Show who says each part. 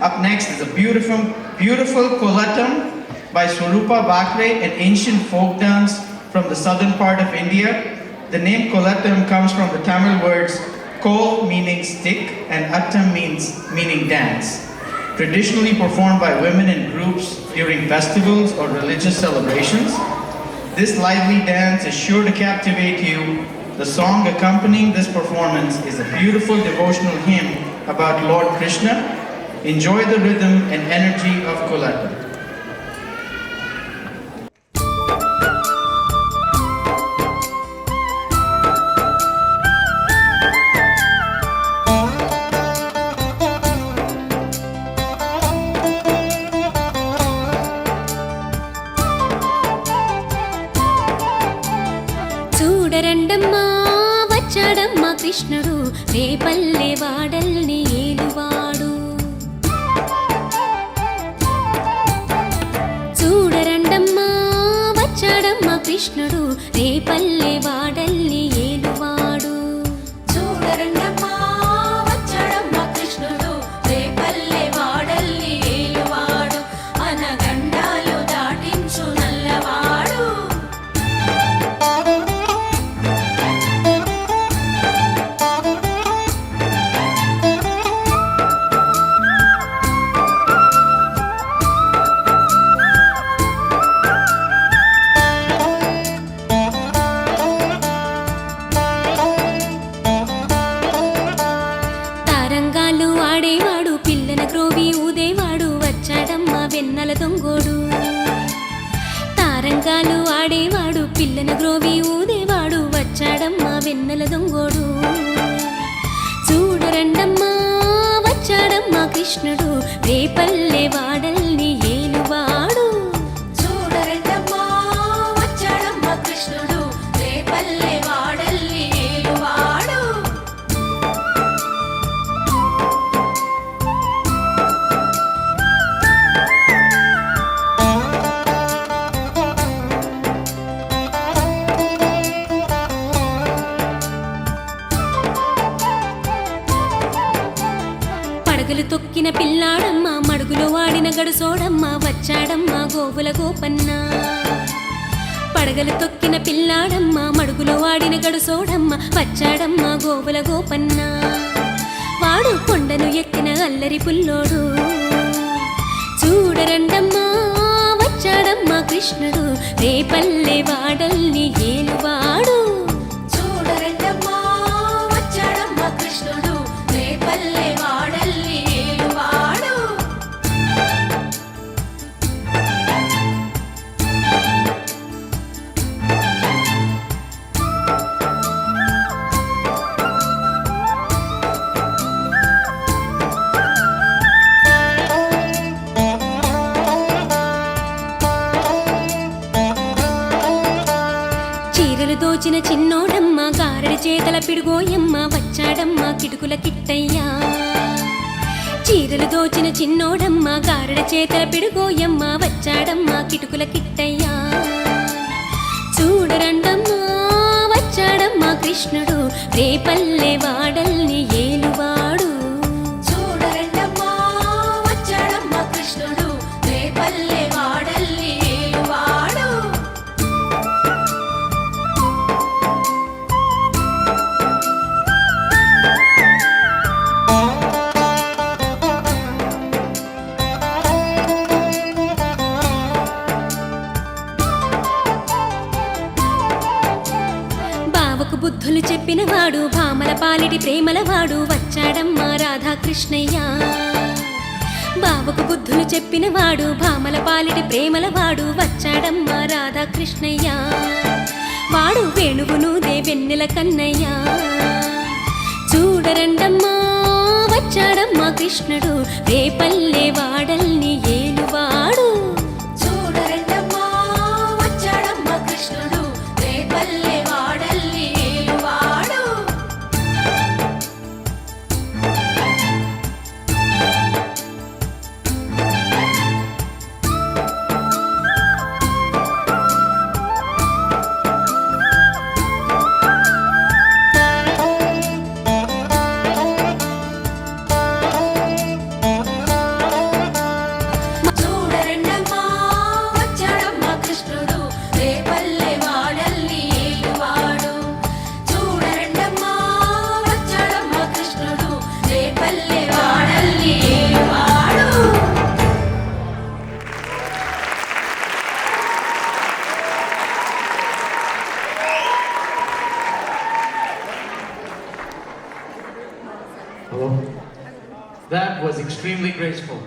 Speaker 1: Up next is a beautiful Kolatam by Swarupa Bakre, an ancient folk dance from the southern part of India. The name Kolatam comes from the Tamil words Kol meaning stick and Attam meaning dance. Traditionally performed by women in groups during festivals or religious celebrations, this lively dance is sure to captivate you. The song accompanying this performance is a beautiful devotional hymn about Lord Krishna. Enjoy the rhythm and energy of Kolatam.
Speaker 2: చూడరండమ్మా వచ్చాడమ్మా కృష్ణుడు రేపల్లె వాడల్ని ఏలువాడు. చూడరండమ్మా వచ్చాడమ్మా కృష్ణుడు రేపల్లె వాడల్ని ఏలువాడు. చూడరండమ్మా వచ్చాడమ్మా కృష్ణుడు రేపల్లె వాడల్ని ఏలువాడు. అనగండాలు దాటించు నల్లవాడు. ఆడేవాడు పిల్లన క్రోవి ఊదేవాడు వచ్చాడమ్మా వెన్నెల దొంగోడు. తారంగాలు ఆడేవాడు పిల్లన గ్రోవి ఊదేవాడు వచ్చాడమ్మా వెన్నెల దొంగోడు. చూడరండమ్మా వచ్చాడమ్మా కృష్ణుడు రేపల్లె వాడల్ని ఏలువాడు. చూడరండమ్మా వచ్చాడమ్మా కృష్ణుడు రేపల్లె వాడల్ని ఏలువాడు. పడగలు తొక్కిన పిల్లాడమ్మ మడుగులో వాడిన గడుసోడమ్మ వచ్చాడమ్మ గోవుల గోపన్న. పడగలు తొక్కిన పిల్లాడమ్మ మడుగులో వాడిన గడుసోడమ్మ వచ్చాడమ్మ గోవుల గోపన్న. వాడు కొండను ఎక్కిన అల్లరి పుల్లోడు. చూడరండమ్మా వచ్చాడమ్మ కృష్ణుడు రేపల్లె వాడల్ని ఏలువాడు. చూడరండమ్మా వచ్చాడమ్మ కృష్ణుడు రేపల్లె వాడల్ని ఏలువాడు. చీరలు దోచిన చిన్నోడమ్మ గారడి చేతల పిడుగోయమ్మ వచ్చాడమ్మ కిటుకుల కిట్టయ్యా. చీరలు దోచిన చిన్నోడమ్మ గారడి చేతల పిడుగోయమ్మ వచ్చాడమ్మ కిటుకుల కిట్టయ్యా. చూడరండమ్మా వచ్చాడమ్మ కృష్ణుడు రేపల్లె వాడల్ని ఏలువాడు. చూడరండమ్మా వచ్చాడమ్మ కృష్ణుడు రేపల్లె వాడల్ని ఏలువాడు. బావకు బుద్ధులు చెప్పినవాడు భామల పాలిటి ప్రేమలవాడు వచ్చాడమ్మా రాధాకృష్ణయ్య. బావకు బుద్ధులు చెప్పినవాడు భామల పాలిటి ప్రేమలవాడు వచ్చాడమ్మా రాధాకృష్ణయ్య. వాడు వేణువునూదే వెన్నెల కన్నయ్య. చూడరండమ్మా వచ్చాడమ్మా కృష్ణుడు రేపల్లె వాడల్ని ఏలువాడు. చూడరండమ్మా వచ్చాడమ్మా కృష్ణుడు Repalle వాడల్ని ఏలువాడు.
Speaker 1: Oh, that was extremely graceful.